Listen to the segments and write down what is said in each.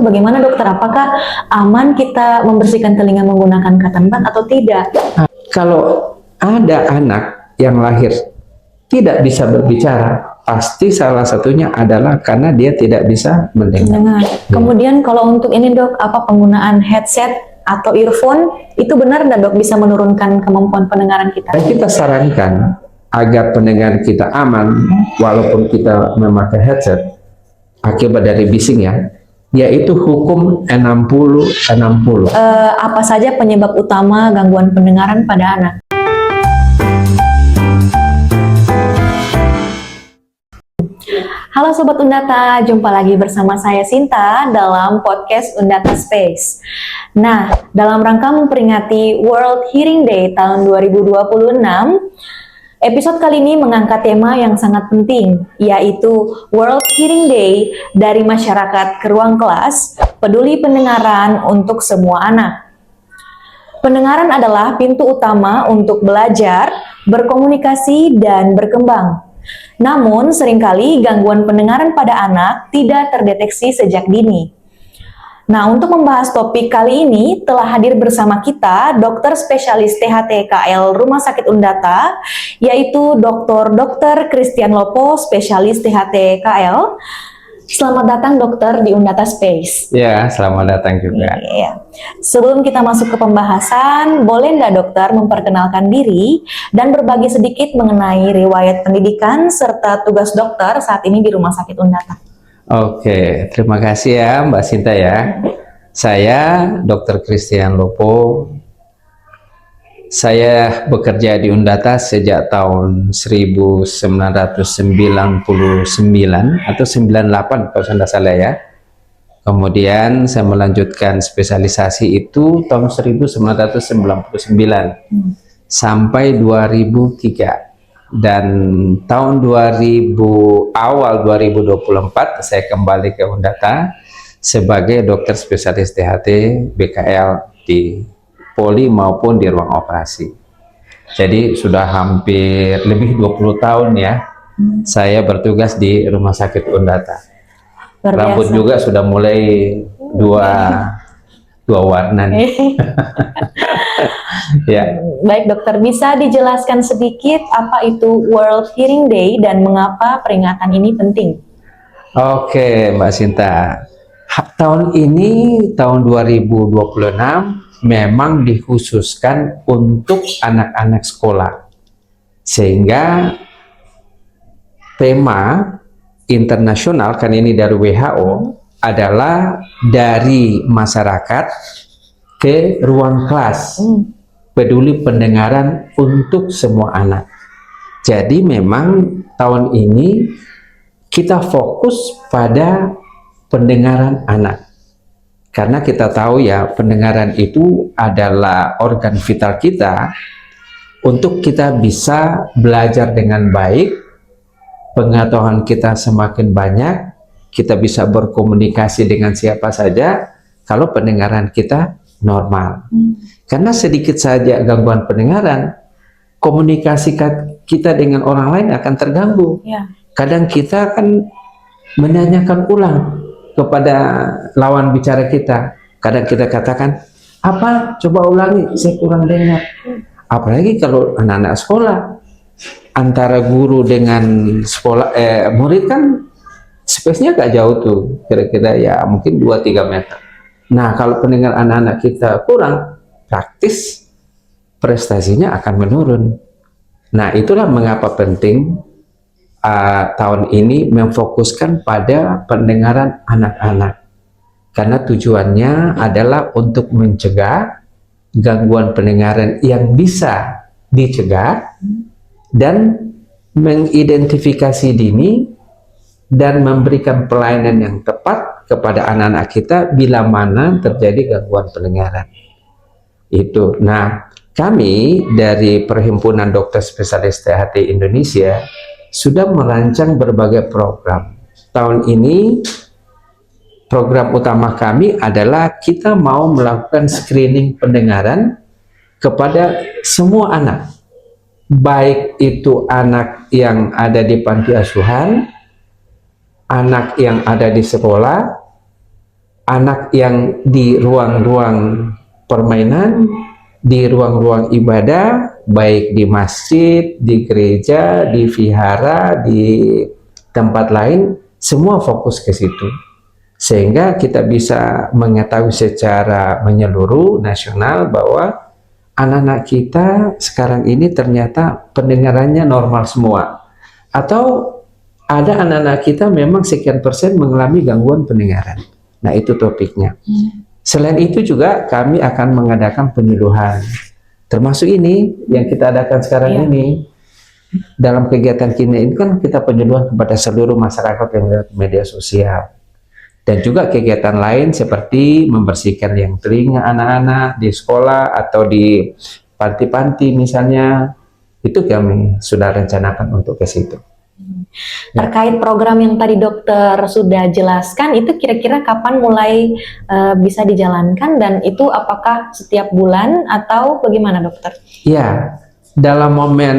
bagaimana dokter? Apakah aman kita membersihkan telinga menggunakan cotton bud atau tidak? Kalau ada anak yang lahir tidak bisa berbicara, pasti salah satunya adalah karena dia tidak bisa mendengar. Kemudian kalau untuk ini dok, apa penggunaan headset atau earphone itu benar nggak dok bisa menurunkan kemampuan pendengaran kita? Dan kita sarankan agar pendengaran kita aman walaupun kita memakai headset akibat dari bising ya, yaitu hukum 60-60. Apa saja penyebab utama gangguan pendengaran pada anak? Halo Sobat Undata, jumpa lagi bersama saya Sinta dalam podcast Undata Space. Nah, dalam rangka memperingati World Hearing Day tahun 2026, episode kali ini mengangkat tema yang sangat penting, yaitu World Hearing Day dari masyarakat ke ruang kelas, peduli pendengaran untuk semua anak. Pendengaran adalah pintu utama untuk belajar, berkomunikasi, dan berkembang. Namun, seringkali gangguan pendengaran pada anak tidak terdeteksi sejak dini. Nah, untuk membahas topik kali ini telah hadir bersama kita dokter spesialis THT KL Rumah Sakit Undata, yaitu Dr. Christian Lopo, spesialis THT KL. Selamat datang dokter di Undata Space. Ya, selamat datang juga. Ya. Sebelum kita masuk ke pembahasan, boleh nggak dokter memperkenalkan diri dan berbagi sedikit mengenai riwayat pendidikan serta tugas dokter saat ini di Rumah Sakit Undata? Oke, terima kasih ya Mbak Sinta ya. Saya Dr. Christian Lopo. Saya bekerja di Undata sejak tahun 1999 atau 98 kalau saya tidak salah ya. Kemudian saya melanjutkan spesialisasi itu tahun 1999 sampai 2003. Dan tahun awal 2024 saya kembali ke Undata sebagai dokter spesialis THT BKL di poli maupun di ruang operasi. Jadi sudah hampir lebih 20 tahun ya saya bertugas di Rumah Sakit Undata. Rambut juga sudah mulai dua warna nih. Ya. Baik dokter, bisa dijelaskan sedikit apa itu World Hearing Day dan mengapa peringatan ini penting? Oke Mbak Sinta, tahun ini tahun 2026 memang dikhususkan untuk anak-anak sekolah, sehingga tema internasional kan ini dari WHO adalah dari masyarakat ke ruang kelas, peduli pendengaran untuk semua anak. Jadi memang tahun ini kita fokus pada pendengaran anak. Karena kita tahu ya, pendengaran itu adalah organ vital kita untuk kita bisa belajar dengan baik, pengetahuan kita semakin banyak, kita bisa berkomunikasi dengan siapa saja kalau pendengaran kita normal. Karena sedikit saja gangguan pendengaran, komunikasi kita dengan orang lain akan terganggu. Kadang kita akan menanyakan ulang kepada lawan bicara kita. Kadang kita katakan, apa? Coba ulangi, saya kurang dengar. Apalagi kalau anak-anak sekolah, antara guru dengan murid kan space-nya agak jauh tuh, kira-kira ya mungkin 2-3 meter. Nah, kalau pendengar anak-anak kita kurang, praktis prestasinya akan menurun. Nah, itulah mengapa penting tahun ini memfokuskan pada pendengaran anak-anak, karena tujuannya adalah untuk mencegah gangguan pendengaran yang bisa dicegah dan mengidentifikasi dini dan memberikan pelayanan yang tepat kepada anak-anak kita bila mana terjadi gangguan pendengaran itu. Nah, kami dari Perhimpunan Dokter Spesialis THT Indonesia sudah merancang berbagai program. Tahun ini program utama kami adalah kita mau melakukan screening pendengaran kepada semua anak, baik itu anak yang ada di panti asuhan, anak yang ada di sekolah, anak yang di ruang-ruang permainan, di ruang-ruang ibadah, baik di masjid, di gereja, di vihara, di tempat lain, semua fokus ke situ. Sehingga kita bisa mengetahui secara menyeluruh nasional bahwa anak-anak kita sekarang ini ternyata pendengarannya normal semua. Atau ada anak-anak kita memang sekian persen mengalami gangguan pendengaran. Nah, itu topiknya. Selain itu juga kami akan mengadakan penyuluhan. Termasuk ini yang kita adakan sekarang ini. Dalam kegiatan ini kan kita penyuluhan kepada seluruh masyarakat yang lewat media sosial. Dan juga kegiatan lain seperti membersihkan yang telinga anak-anak di sekolah atau di panti-panti misalnya. Itu kami sudah rencanakan untuk ke situ. Terkait program yang tadi dokter sudah jelaskan, itu kira-kira kapan mulai bisa dijalankan, dan itu apakah setiap bulan atau bagaimana dokter? Ya, dalam momen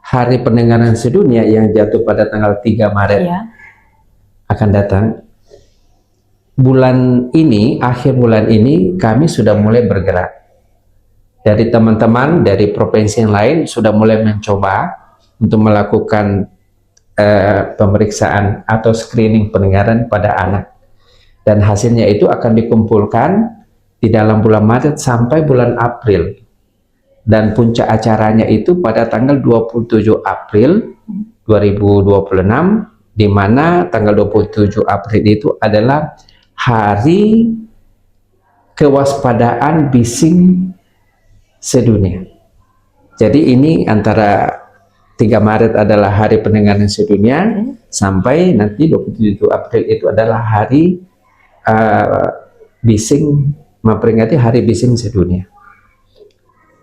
Hari Pendengaran Sedunia yang jatuh pada tanggal 3 Maret akan datang, bulan ini, akhir bulan ini kami sudah mulai bergerak. Dari teman-teman dari provinsi yang lain sudah mulai mencoba untuk melakukan pemeriksaan atau screening pendengaran pada anak, dan hasilnya itu akan dikumpulkan di dalam bulan Maret sampai bulan April, dan puncak acaranya itu pada tanggal 27 April 2026, di mana tanggal 27 April itu adalah Hari Kewaspadaan Bising Sedunia. Jadi ini antara 3 Maret adalah Hari Pendengaran Sedunia, sampai nanti 27 April itu adalah Hari Bising, memperingati Hari Bising Sedunia.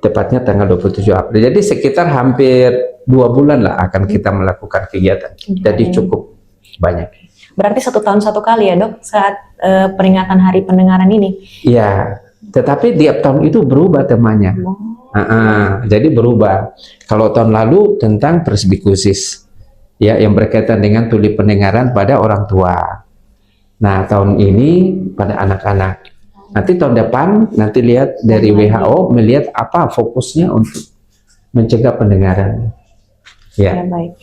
Tepatnya tanggal 27 April. Jadi sekitar hampir 2 bulan lah akan kita melakukan kegiatan. Jadi cukup banyak. Berarti 1 tahun 1 kali ya dok, saat peringatan Hari Pendengaran ini? Iya, tetapi tiap tahun itu berubah temanya. Jadi berubah. Kalau tahun lalu tentang presbikusis, ya, yang berkaitan dengan tuli pendengaran pada orang tua. Nah, tahun ini pada anak-anak. Nanti tahun depan, nanti lihat dari WHO melihat apa fokusnya untuk mencegah pendengaran. Ya, baik.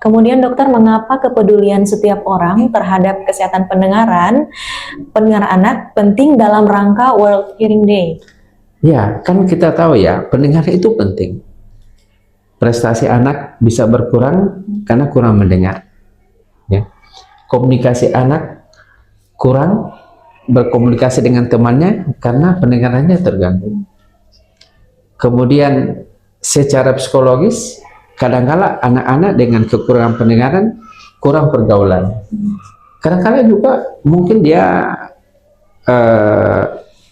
Kemudian dokter, mengapa kepedulian setiap orang terhadap kesehatan pendengaran anak penting dalam rangka World Hearing Day? Ya, kan kita tahu ya, pendengaran itu penting. Prestasi anak bisa berkurang karena kurang mendengar. Ya. Komunikasi anak kurang, berkomunikasi dengan temannya karena pendengarannya terganggu. Kemudian secara psikologis, kadang-kala anak-anak dengan kekurangan pendengaran kurang pergaulan. Kadang-kala juga mungkin dia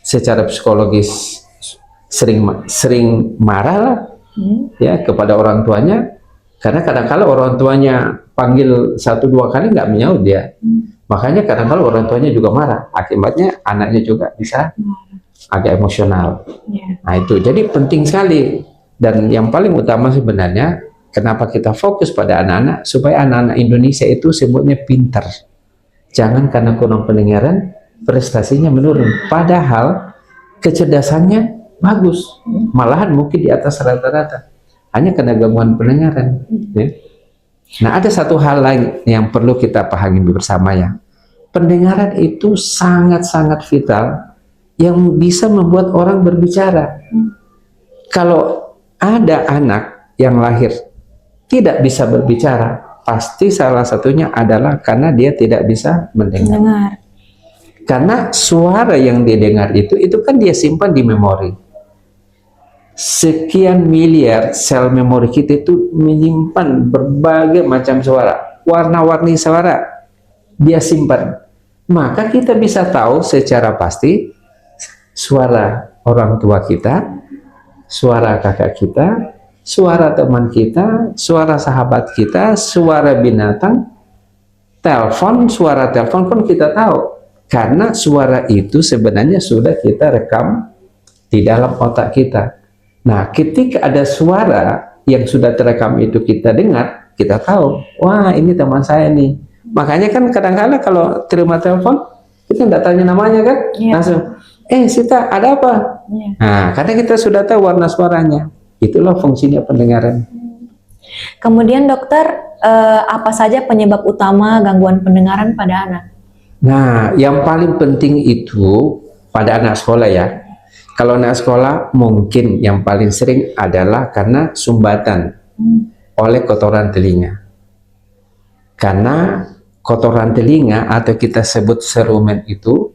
secara psikologis sering marah lah, ya, kepada orang tuanya, karena kadang-kala orang tuanya panggil 1-2 kali nggak menyaut dia. Makanya kadang-kala orang tuanya juga marah, akibatnya anaknya juga bisa agak emosional. Nah itu jadi penting sekali, dan yang paling utama sebenarnya kenapa kita fokus pada anak-anak, supaya anak-anak Indonesia itu semuanya pintar. Jangan karena kurang pendengaran prestasinya menurun, padahal kecerdasannya bagus, malahan mungkin di atas rata-rata, hanya karena gangguan pendengaran. Ya. Nah, ada satu hal lain yang perlu kita pahami bersama ya. Pendengaran itu sangat-sangat vital yang bisa membuat orang berbicara. Kalau ada anak yang lahir tidak bisa berbicara, pasti salah satunya adalah karena dia tidak bisa mendengar. Karena suara yang didengar itu kan dia simpan di memori. Sekian miliar sel memori kita itu menyimpan berbagai macam suara, warna-warni suara dia simpan. Maka kita bisa tahu secara pasti suara orang tua kita, suara kakak kita, suara teman kita, suara sahabat kita, suara binatang, telepon, suara telepon pun kita tahu. Karena suara itu sebenarnya sudah kita rekam di dalam otak kita. Nah, ketika ada suara yang sudah terekam itu kita dengar, kita tahu, wah ini teman saya nih. Makanya kan kadang-kadang kalau terima telepon, kita nggak tanya namanya kan, langsung, Sita, ada apa? Nah, karena kita sudah tahu warna suaranya, itulah fungsinya pendengaran. Kemudian dokter, apa saja penyebab utama gangguan pendengaran pada anak? Nah, yang paling penting itu pada anak sekolah ya. Kalau anak sekolah mungkin yang paling sering adalah karena sumbatan oleh kotoran telinga. Karena kotoran telinga atau kita sebut serumen itu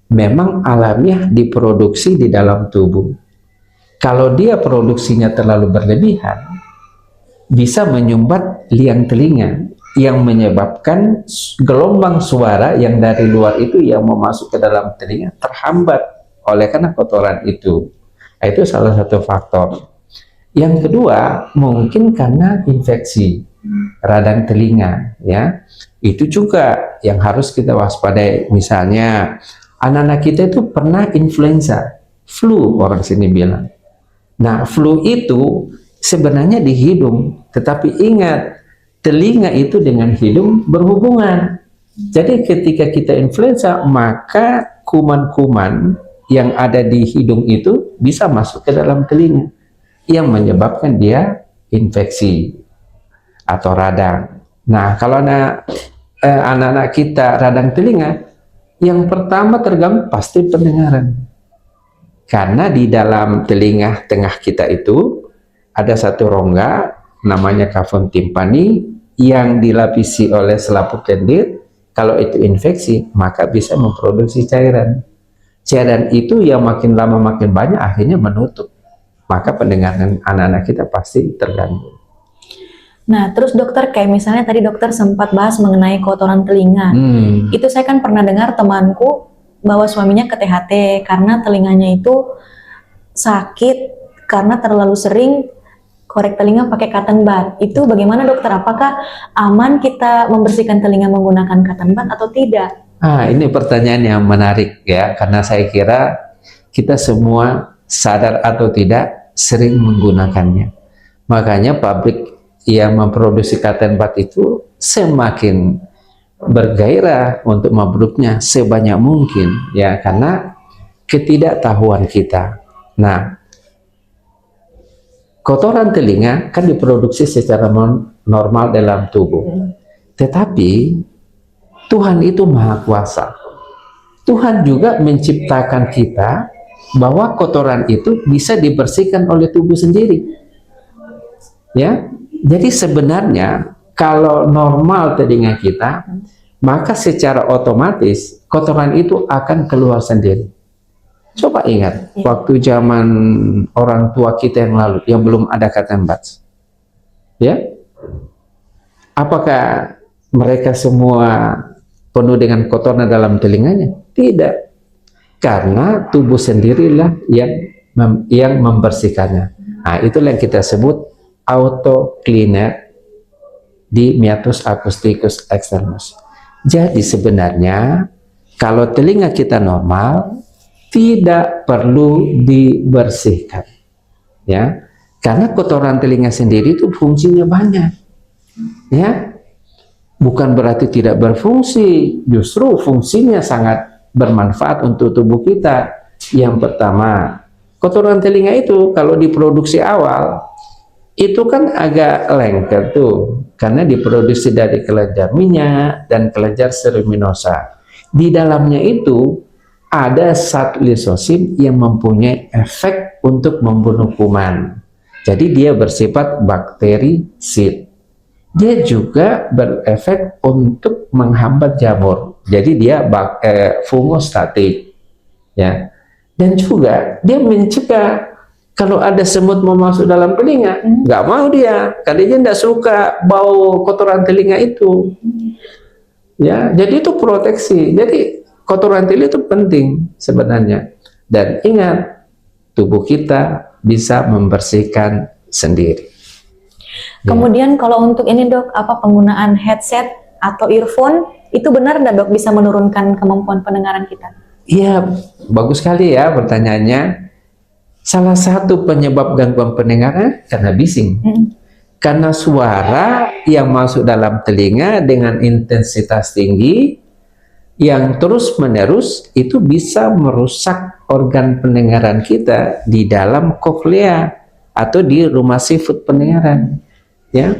memang alamiah diproduksi di dalam tubuh. Kalau dia produksinya terlalu berlebihan, bisa menyumbat liang telinga yang menyebabkan gelombang suara yang dari luar itu yang mau masuk ke dalam telinga terhambat oleh karena kotoran itu. Itu salah satu faktor. Yang kedua, mungkin karena infeksi radang telinga, ya. Itu juga yang harus kita waspadai. Misalnya, anak-anak kita itu pernah influenza, flu orang sini bilang. Nah, flu itu sebenarnya di hidung, tetapi ingat, telinga itu dengan hidung berhubungan. Jadi ketika kita influenza, maka kuman-kuman yang ada di hidung itu bisa masuk ke dalam telinga, yang menyebabkan dia infeksi atau radang. Nah, kalau anak-anak kita radang telinga, yang pertama terganggu pasti pendengaran. Karena di dalam telinga tengah kita itu ada satu rongga namanya kavum timpani yang dilapisi oleh selaput lendir. Kalau itu infeksi, maka bisa memproduksi cairan. Cairan itu yang makin lama makin banyak akhirnya menutup. Maka pendengaran anak-anak kita pasti terganggu. Nah, terus dokter, kayak misalnya tadi dokter sempat bahas mengenai kotoran telinga. Itu saya kan pernah dengar temanku bahwa suaminya ke THT karena telinganya itu sakit karena terlalu sering korek telinga pakai cotton bud. Itu bagaimana dokter? Apakah aman kita membersihkan telinga menggunakan cotton bud atau tidak? Ini pertanyaan yang menarik ya, karena saya kira kita semua sadar atau tidak sering menggunakannya. Makanya pabrik yang memproduksi cotton bud itu semakin bergairah untuk memproduksinya sebanyak mungkin ya, karena ketidaktahuan kita. Nah, kotoran telinga kan diproduksi secara normal dalam tubuh, tetapi Tuhan itu Maha Kuasa. Tuhan juga menciptakan kita bahwa kotoran itu bisa dibersihkan oleh tubuh sendiri. Ya, jadi sebenarnya kalau normal telinga kita, maka secara otomatis kotoran itu akan keluar sendiri. Coba ingat, waktu zaman orang tua kita yang lalu, yang belum ada cotton buds, ya, apakah mereka semua penuh dengan kotoran dalam telinganya? Tidak, karena tubuh sendirilah yang membersihkannya. Nah, itulah yang kita sebut auto cleaner di meatus acousticus externus. Jadi sebenarnya kalau telinga kita normal, tidak perlu dibersihkan, ya, karena kotoran telinga sendiri itu fungsinya banyak, ya. Bukan berarti tidak berfungsi, justru fungsinya sangat bermanfaat untuk tubuh kita. Yang pertama, kotoran telinga itu kalau diproduksi awal, itu kan agak lengket tuh, karena diproduksi dari kelenjar minyak dan kelenjar seruminosa. Di dalamnya itu ada zat lisosim yang mempunyai efek untuk membunuh kuman. Jadi dia bersifat bakterisid. Dia juga berefek untuk menghambat jamur. Jadi dia fungostatik, ya. Dan juga dia mencegah kalau ada semut mau masuk dalam telinga, nggak mau dia, karena dia tidak suka bau kotoran telinga itu. Ya, jadi itu proteksi. Jadi kotoran telinga itu penting sebenarnya. Dan ingat, tubuh kita bisa membersihkan sendiri. Kemudian kalau untuk ini dok, apa penggunaan headset atau earphone itu benar nggak dok bisa menurunkan kemampuan pendengaran kita? Iya, bagus sekali ya pertanyaannya. Salah satu penyebab gangguan pendengaran karena bising. Karena suara yang masuk dalam telinga dengan intensitas tinggi yang terus-menerus itu bisa merusak organ pendengaran kita di dalam koklea atau di rumah sifat pendengaran. Ya,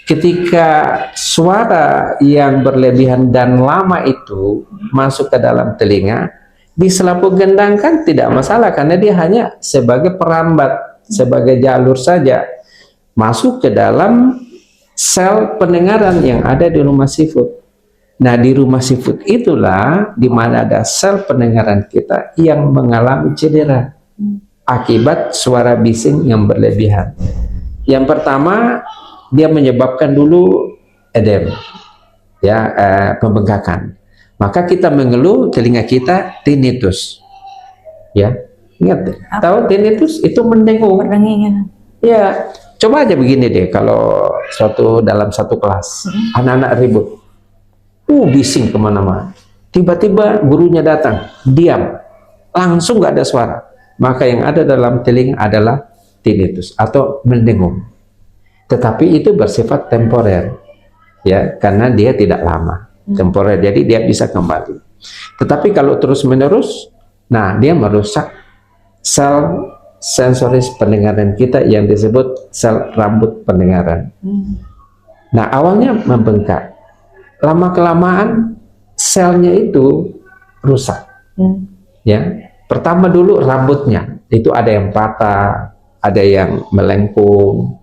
ketika suara yang berlebihan dan lama itu masuk ke dalam telinga, di selaput gendang kan tidak masalah karena dia hanya sebagai perambat, sebagai jalur saja masuk ke dalam sel pendengaran yang ada di rumah sifat. Nah, di rumah sifat itulah di mana ada sel pendengaran kita yang mengalami cedera akibat suara bising yang berlebihan. Yang pertama, dia menyebabkan dulu edem, ya, pembengkakan. Maka kita mengeluh telinga kita tinnitus. Ya, ingat, tahu tinnitus itu mendengung. Berdenging. Ya, coba aja begini deh, kalau dalam satu kelas anak-anak ribut, bising kemana-mana. Tiba-tiba gurunya datang, diam, langsung nggak ada suara. Maka yang ada dalam telinga adalah tinnitus atau mendengung. Tetapi itu bersifat temporer, ya, karena dia tidak lama, temporer, jadi dia bisa kembali. Tetapi kalau terus-menerus, nah dia merusak sel sensoris pendengaran kita yang disebut sel rambut pendengaran. Nah, awalnya membengkak, lama-kelamaan selnya itu rusak. Ya, pertama dulu rambutnya itu ada yang patah, ada yang melengkung,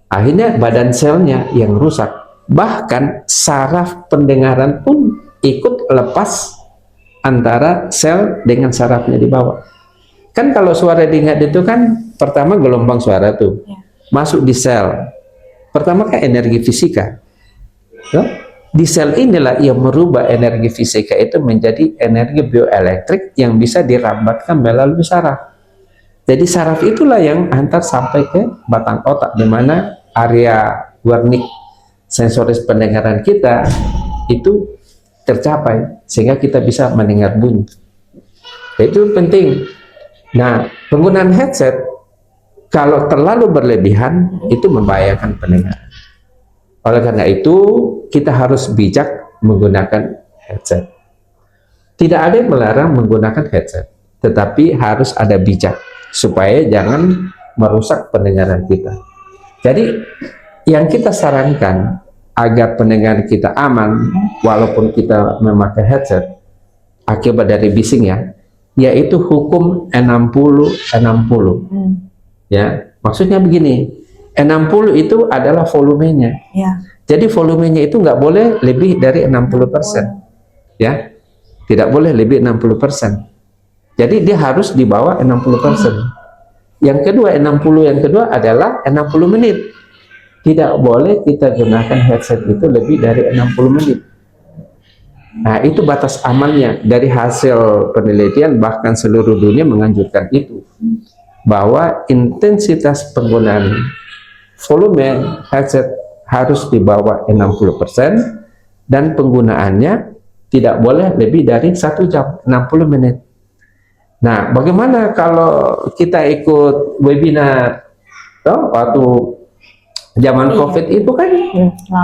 akhirnya badan selnya yang rusak, bahkan saraf pendengaran pun ikut lepas antara sel dengan sarafnya di bawah. Kan kalau suara diingat itu kan pertama gelombang suara tuh masuk di sel, pertama kan energi fisika, di sel inilah yang merubah energi fisika itu menjadi energi bioelektrik yang bisa dirambatkan melalui saraf. Jadi saraf itulah yang antar sampai ke batang otak, di mana area wernik sensoris pendengaran kita itu tercapai sehingga kita bisa mendengar bunyi. Itu penting. Nah, penggunaan headset kalau terlalu berlebihan itu membahayakan pendengaran. Oleh karena itu kita harus bijak menggunakan headset. Tidak ada yang melarang menggunakan headset, tetapi harus ada bijak supaya jangan merusak pendengaran kita. Jadi yang kita sarankan agar pendengaran kita aman walaupun kita memakai headset akibat dari bising, ya, yaitu hukum 60-60. Ya, maksudnya begini, 60 itu adalah volumenya. Ya. Jadi volumenya itu nggak boleh lebih dari 60%. Ya, tidak boleh lebih 60%. Jadi dia harus di bawah 60%. Yang kedua, 60 yang kedua adalah 60 menit. Tidak boleh kita gunakan headset itu lebih dari 60 menit. Nah, itu batas amannya. Dari hasil penelitian bahkan seluruh dunia menganjurkan itu, bahwa intensitas penggunaan volume headset harus di bawah 60% dan penggunaannya tidak boleh lebih dari 1 jam, 60 menit. Nah, bagaimana kalau kita ikut webinar waktu zaman COVID itu kan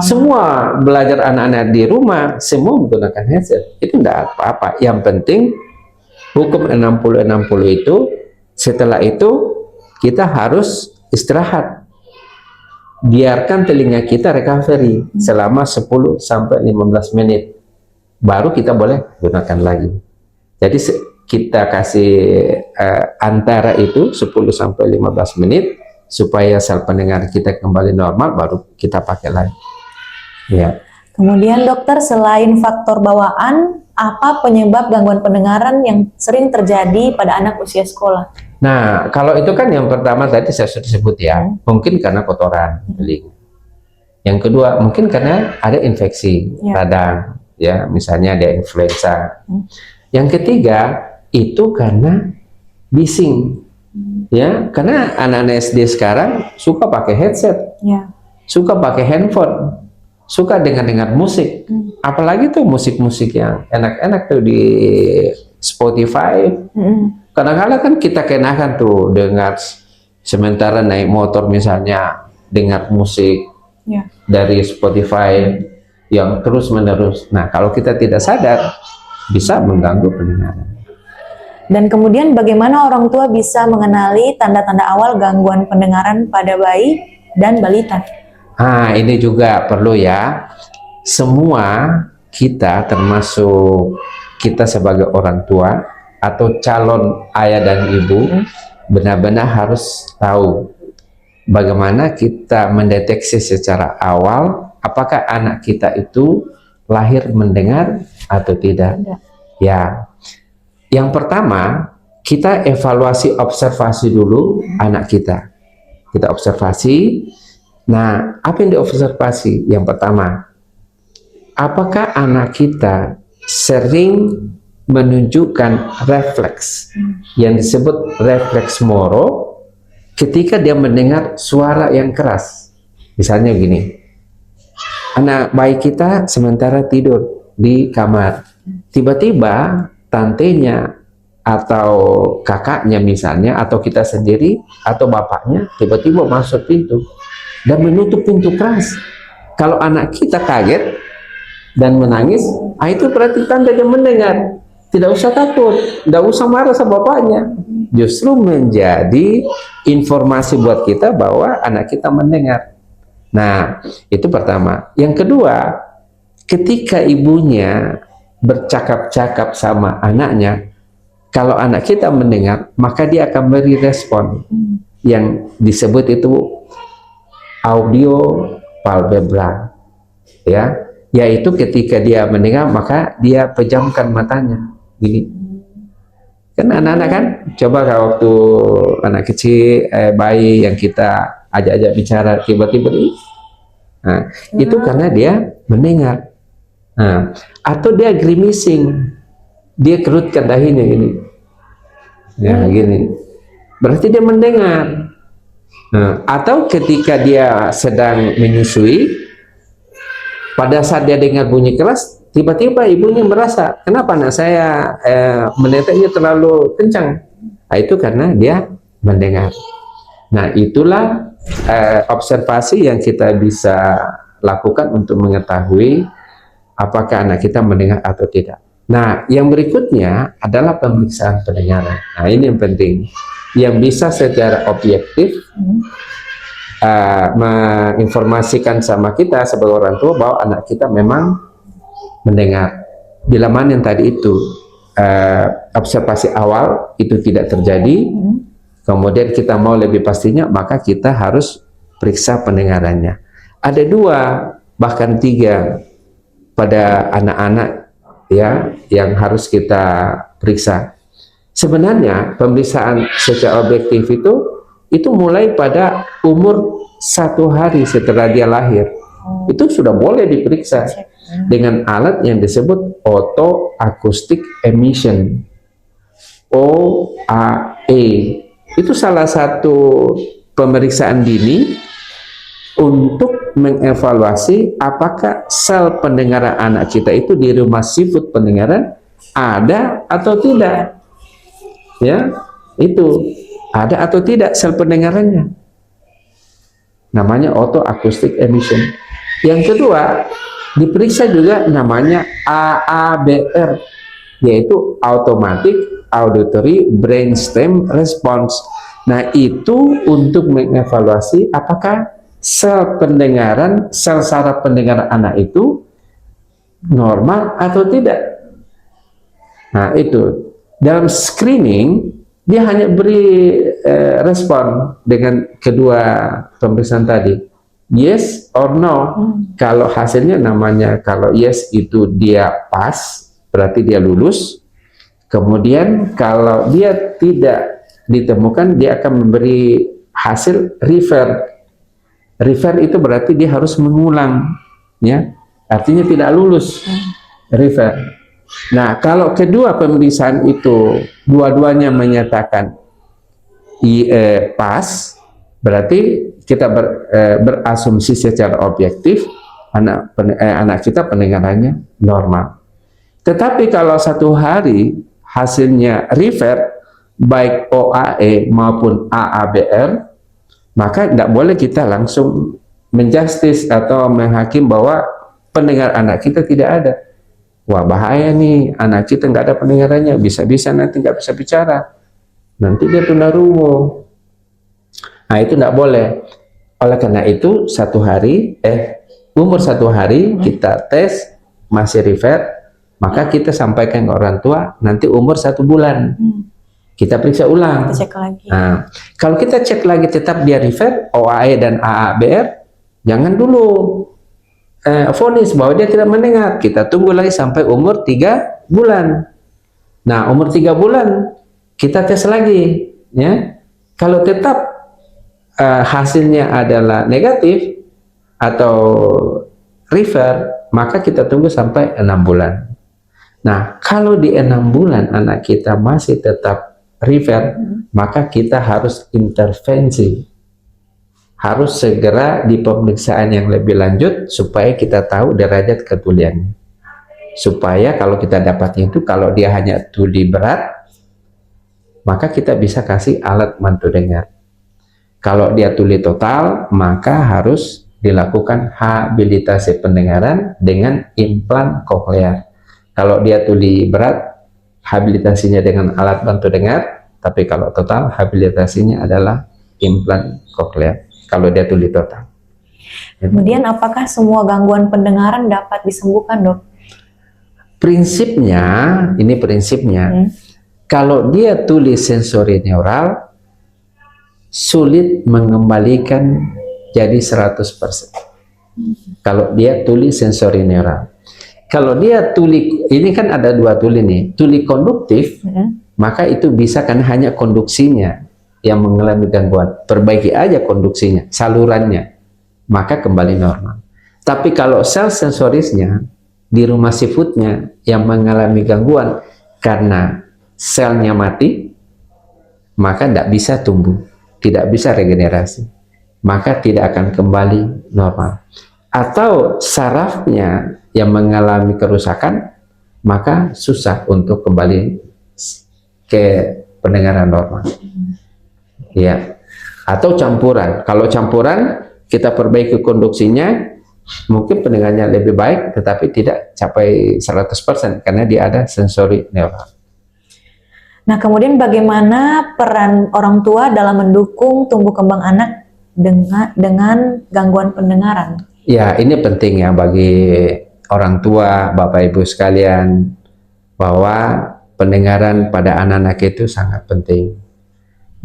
semua belajar anak-anak di rumah, semua menggunakan headset. Itu tidak apa-apa. Yang penting hukum 60-60 itu, setelah itu kita harus istirahat. Biarkan telinga kita recovery selama 10-15 menit. Baru kita boleh gunakan lagi. Jadi kita kasih antara itu 10-15 menit supaya sel pendengar kita kembali normal, baru kita pakai lagi. Ya. Kemudian dokter, selain faktor bawaan, apa penyebab gangguan pendengaran yang sering terjadi pada anak usia sekolah? Nah, kalau itu kan yang pertama tadi saya sudah sebut ya, mungkin karena kotoran telinga. Yang kedua mungkin karena ada infeksi radang, ya, misalnya ada influenza. Yang ketiga itu karena bising, ya, karena anak-anak SD sekarang suka pakai headset, suka pakai handphone, suka dengar musik, apalagi tuh musik-musik yang enak-enak tuh di Spotify. Kadang-kadang kan kita kenakan tuh dengar sementara naik motor misalnya, dengar musik dari Spotify yang terus-menerus. Nah, kalau kita tidak sadar, bisa mengganggu pendengaran. Dan kemudian bagaimana orang tua bisa mengenali tanda-tanda awal gangguan pendengaran pada bayi dan balita? Ini juga perlu ya. Semua kita, termasuk kita sebagai orang tua atau calon ayah dan ibu, benar-benar harus tahu bagaimana kita mendeteksi secara awal apakah anak kita itu lahir mendengar atau tidak. Ya, yang pertama kita evaluasi, observasi dulu anak kita. Kita observasi. Nah, apa yang diobservasi? Yang pertama, apakah anak kita sering menunjukkan refleks yang disebut refleks moro ketika dia mendengar suara yang keras. Misalnya gini, anak bayi kita sementara tidur di kamar, tiba-tiba tantenya atau kakaknya misalnya, atau kita sendiri atau bapaknya tiba-tiba masuk pintu dan menutup pintu keras. Kalau anak kita kaget dan menangis, itu berarti tanda dia mendengar. Tidak usah takut, tidak usah marah sama bapaknya. Justru menjadi informasi buat kita bahwa anak kita mendengar. Nah, itu pertama. Yang kedua, ketika ibunya bercakap-cakap sama anaknya, kalau anak kita mendengar, maka dia akan beri respon yang disebut itu audio palpebral, ya, yaitu ketika dia mendengar maka dia pejamkan matanya, gini. Kan anak-anak kan, coba kalau waktu anak kecil, bayi yang kita ajak-ajak bicara tiba-tiba, itu karena dia mendengar. Atau dia grimacing, dia kerutkan dahinya gini, ya gini, berarti dia mendengar. Atau ketika dia sedang menyusui, pada saat dia dengar bunyi keras, tiba-tiba ibunya merasa, kenapa anak saya meneteknya terlalu kencang? Itu karena dia mendengar. Nah, itulah observasi yang kita bisa lakukan untuk mengetahui apakah anak kita mendengar atau tidak. Nah, yang berikutnya adalah pemeriksaan pendengaran. Nah, ini yang penting, yang bisa secara objektif menginformasikan sama kita sebagai orang tua bahwa anak kita memang mendengar. Bila mana yang tadi itu observasi awal itu tidak terjadi, kemudian kita mau lebih pastinya, maka kita harus periksa pendengarannya. Ada 2 bahkan 3 pada anak-anak ya yang harus kita periksa. Sebenarnya pemeriksaan secara objektif itu mulai pada umur 1 hari setelah dia lahir. Itu sudah boleh diperiksa dengan alat yang disebut auto acoustic emission, OAE. Itu salah satu pemeriksaan dini untuk mengevaluasi apakah sel pendengaran anak kita itu di rumah sifut pendengaran ada atau tidak. Ya, itu ada atau tidak sel pendengarannya. Namanya auto acoustic emission. Yang kedua, diperiksa juga namanya AABR, yaitu automatic auditory brainstem response. Nah, itu untuk mengevaluasi apakah sel pendengaran, sel saraf pendengaran anak itu normal atau tidak. Nah, itu dalam screening dia hanya beri respon dengan kedua pemeriksaan tadi, yes or no. Kalau hasilnya namanya, kalau yes itu dia pas, berarti dia lulus. Kemudian kalau dia tidak ditemukan, dia akan memberi hasil refer. Refer itu berarti dia harus mengulang, ya, artinya tidak lulus. Refer. Nah, kalau kedua pemeriksaan itu dua-duanya menyatakan pas, berarti kita berasumsi secara objektif anak kita pendengarannya normal. Tetapi kalau 1 hari hasilnya refer baik OAE maupun AABR, maka tidak boleh kita langsung menjustis atau menghakim bahwa pendengar anak kita tidak ada. wah bahaya nih, anak kita nggak ada pendengarannya, bisa-bisa nanti nggak bisa bicara, nanti dia tunarungu. Nah itu nggak boleh. Oleh karena itu umur 1 hari kita tes masih refer, maka kita sampaikan ke orang tua nanti umur 1 bulan. Kita periksa ulang. Kita cek lagi. Nah, kalau kita cek lagi tetap dia refer OAE dan AABR, jangan dulu vonis bahwa dia tidak mendengar. Kita tunggu lagi sampai umur 3 bulan. Nah, umur 3 bulan kita tes lagi, ya. Kalau tetap hasilnya adalah negatif atau refer, maka kita tunggu sampai 6 bulan. Nah, kalau di 6 bulan anak kita masih tetap refer, maka kita harus intervensi, harus segera di pemeriksaan yang lebih lanjut supaya kita tahu derajat ketuliannya. Supaya kalau kita dapat itu, kalau dia hanya tuli berat, maka kita bisa kasih alat bantu dengar. Kalau dia tuli total, maka harus dilakukan habilitasi pendengaran dengan implan koklear. Kalau dia tuli berat, habilitasinya dengan alat bantu dengar, tapi kalau total, habilitasinya adalah implan koklear. Kalau dia tuli total. Kemudian apakah semua gangguan pendengaran dapat disembuhkan, Dok? Prinsipnya, ini prinsipnya, kalau dia tuli sensori neural, sulit mengembalikan jadi 100%. Kalau dia tuli sensori neural. Kalau dia tuli, ini kan ada 2 tuli nih, tuli konduktif, maka itu bisa kan hanya konduksinya yang mengalami gangguan. Perbaiki aja konduksinya, salurannya, maka kembali normal. Tapi kalau sel sensorisnya di rumah sifutnya yang mengalami gangguan karena selnya mati, maka tidak bisa tumbuh, tidak bisa regenerasi, maka tidak akan kembali normal. Atau sarafnya yang mengalami kerusakan, maka susah untuk kembali ke pendengaran normal. Ya. Atau campuran. Kalau campuran, kita perbaiki konduksinya, mungkin pendengarannya lebih baik, tetapi tidak capai 100% karena dia ada sensori neural. Nah, kemudian bagaimana peran orang tua dalam mendukung tumbuh kembang anak dengan gangguan pendengaran? Ya, ini penting ya bagi orang tua, Bapak Ibu sekalian, bahwa pendengaran pada anak-anak itu sangat penting.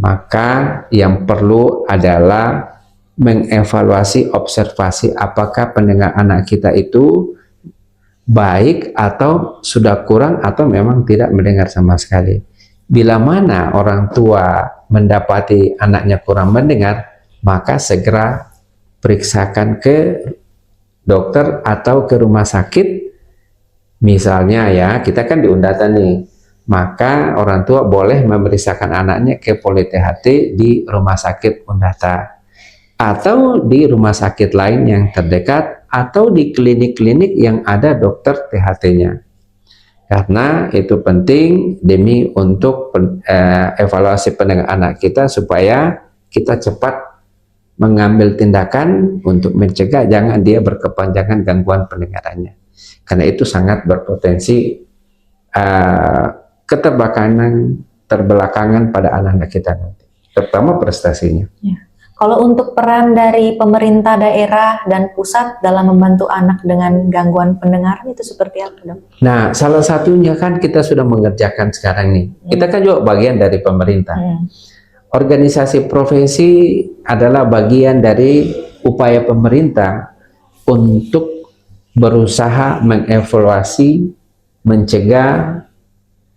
Maka yang perlu adalah mengevaluasi, observasi apakah pendengar anak kita itu baik atau sudah kurang atau memang tidak mendengar sama sekali. Bila mana orang tua mendapati anaknya kurang mendengar, maka segera periksakan ke dokter atau ke rumah sakit. Misalnya ya, kita kan di Undata nih, maka orang tua boleh memeriksakan anaknya ke Poli THT di rumah sakit Undata atau di rumah sakit lain yang terdekat atau di klinik-klinik yang ada dokter THT-nya. Karena itu penting demi untuk evaluasi pendengar anak kita supaya kita cepat mengambil tindakan untuk mencegah jangan dia berkepanjangan gangguan pendengarannya. Karena itu sangat berpotensi terbelakangan pada anak-anak kita nanti, terutama prestasinya. Ya. Kalau untuk peran dari pemerintah daerah dan pusat dalam membantu anak dengan gangguan pendengaran itu seperti apa, Dok? Nah, salah satunya kan kita sudah mengerjakan sekarang nih. Kita kan juga bagian dari pemerintah. Organisasi profesi adalah bagian dari upaya pemerintah untuk berusaha mengevaluasi, mencegah,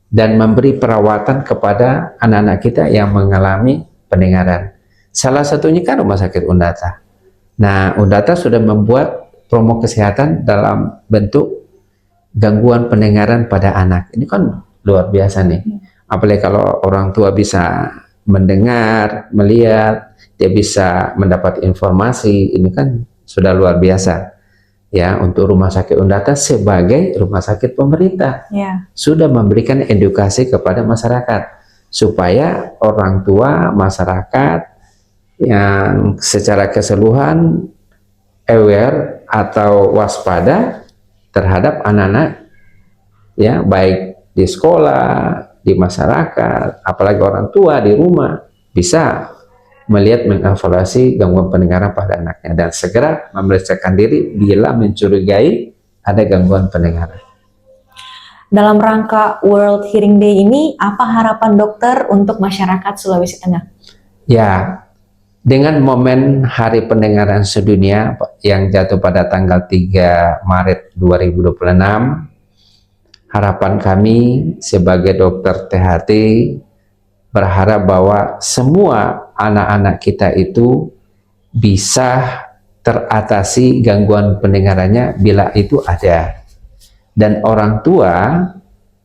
dan memberi perawatan kepada anak-anak kita yang mengalami pendengaran. Salah satunya kan Rumah Sakit Undata. Nah, Undata sudah membuat promo kesehatan dalam bentuk gangguan pendengaran pada anak. Ini kan luar biasa nih. Apalagi kalau orang tua bisa mendengar, melihat, dia bisa mendapat informasi, ini kan sudah luar biasa. Ya, untuk Rumah Sakit Undata sebagai rumah sakit pemerintah sudah memberikan edukasi kepada masyarakat supaya orang tua, masyarakat yang secara keseluruhan aware atau waspada terhadap anak-anak ya, baik di sekolah, di masyarakat, apalagi orang tua di rumah, bisa melihat mengevaluasi gangguan pendengaran pada anaknya dan segera memeriksakan diri bila mencurigai ada gangguan pendengaran. Dalam rangka World Hearing Day ini, apa harapan dokter untuk masyarakat Sulawesi Tengah? Ya, dengan momen Hari Pendengaran Sedunia yang jatuh pada tanggal 3 Maret 2026, harapan kami sebagai dokter THT berharap bahwa semua anak-anak kita itu bisa teratasi gangguan pendengarannya bila itu ada. Dan orang tua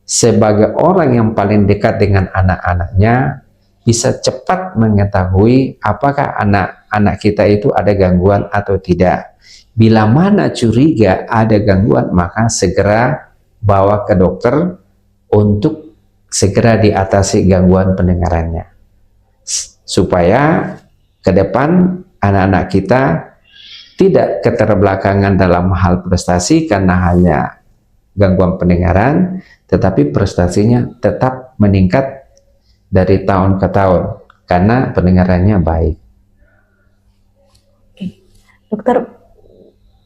sebagai orang yang paling dekat dengan anak-anaknya bisa cepat mengetahui apakah anak-anak kita itu ada gangguan atau tidak. Bila mana curiga ada gangguan, maka segera bawa ke dokter untuk segera diatasi gangguan pendengarannya. Supaya ke depan anak-anak kita tidak keterbelakangan dalam hal prestasi karena hanya gangguan pendengaran, tetapi prestasinya tetap meningkat dari tahun ke tahun karena pendengarannya baik. Oke. Dokter,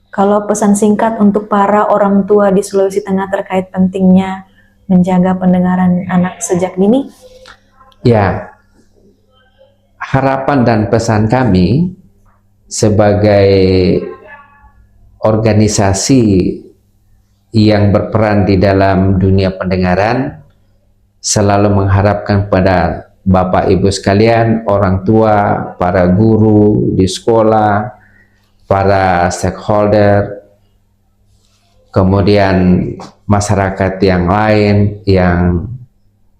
kalau pesan singkat untuk para orang tua di Sulawesi Tengah terkait pentingnya menjaga pendengaran anak sejak dini? Ya, harapan dan pesan kami sebagai organisasi yang berperan di dalam dunia pendengaran selalu mengharapkan pada Bapak Ibu sekalian, orang tua, para guru di sekolah, para stakeholder, kemudian masyarakat yang lain yang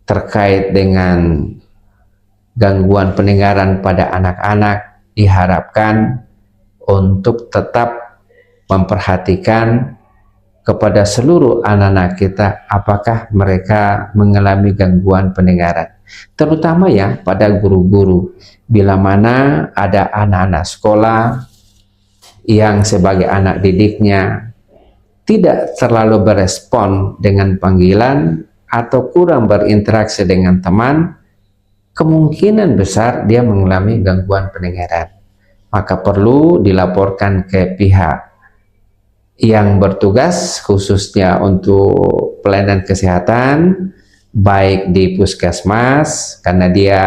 terkait dengan gangguan pendengaran pada anak-anak diharapkan untuk tetap memperhatikan kepada seluruh anak-anak kita apakah mereka mengalami gangguan pendengaran, terutama ya pada guru-guru. Bila mana ada anak-anak sekolah yang sebagai anak didiknya tidak terlalu berespon dengan panggilan atau kurang berinteraksi dengan teman, kemungkinan besar dia mengalami gangguan pendengaran. Maka perlu dilaporkan ke pihak yang bertugas khususnya untuk pelayanan kesehatan, baik di puskesmas karena dia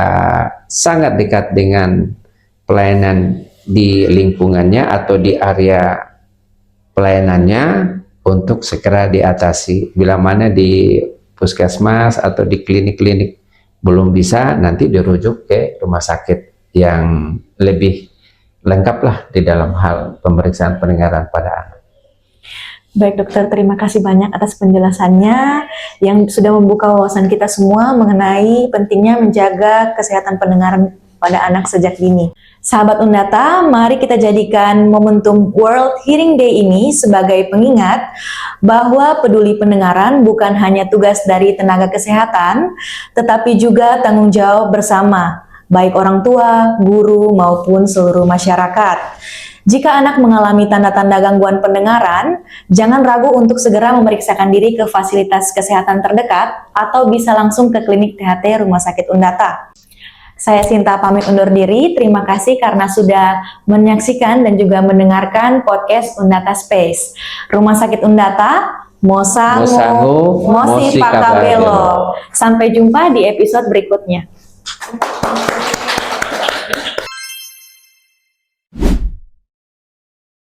sangat dekat dengan pelayanan di lingkungannya atau di area pelayanannya, untuk segera diatasi. Bila mana di puskesmas atau di klinik-klinik belum bisa, nanti dirujuk ke rumah sakit yang lebih lengkap lah di dalam hal pemeriksaan pendengaran pada anak. Baik dokter, terima kasih banyak atas penjelasannya yang sudah membuka wawasan kita semua mengenai pentingnya menjaga kesehatan pendengaran pada anak sejak dini. Sahabat Undata, mari kita jadikan momentum World Hearing Day ini sebagai pengingat bahwa peduli pendengaran bukan hanya tugas dari tenaga kesehatan, tetapi juga tanggung jawab bersama, baik orang tua, guru, maupun seluruh masyarakat. Jika anak mengalami tanda-tanda gangguan pendengaran, jangan ragu untuk segera memeriksakan diri ke fasilitas kesehatan terdekat atau bisa langsung ke klinik THT Rumah Sakit Undata. Saya Sinta pamit undur diri, terima kasih karena sudah menyaksikan dan juga mendengarkan podcast Undata Space. Rumah Sakit Undata, Mosango, Mosi Pakabelo. Sampai jumpa di episode berikutnya.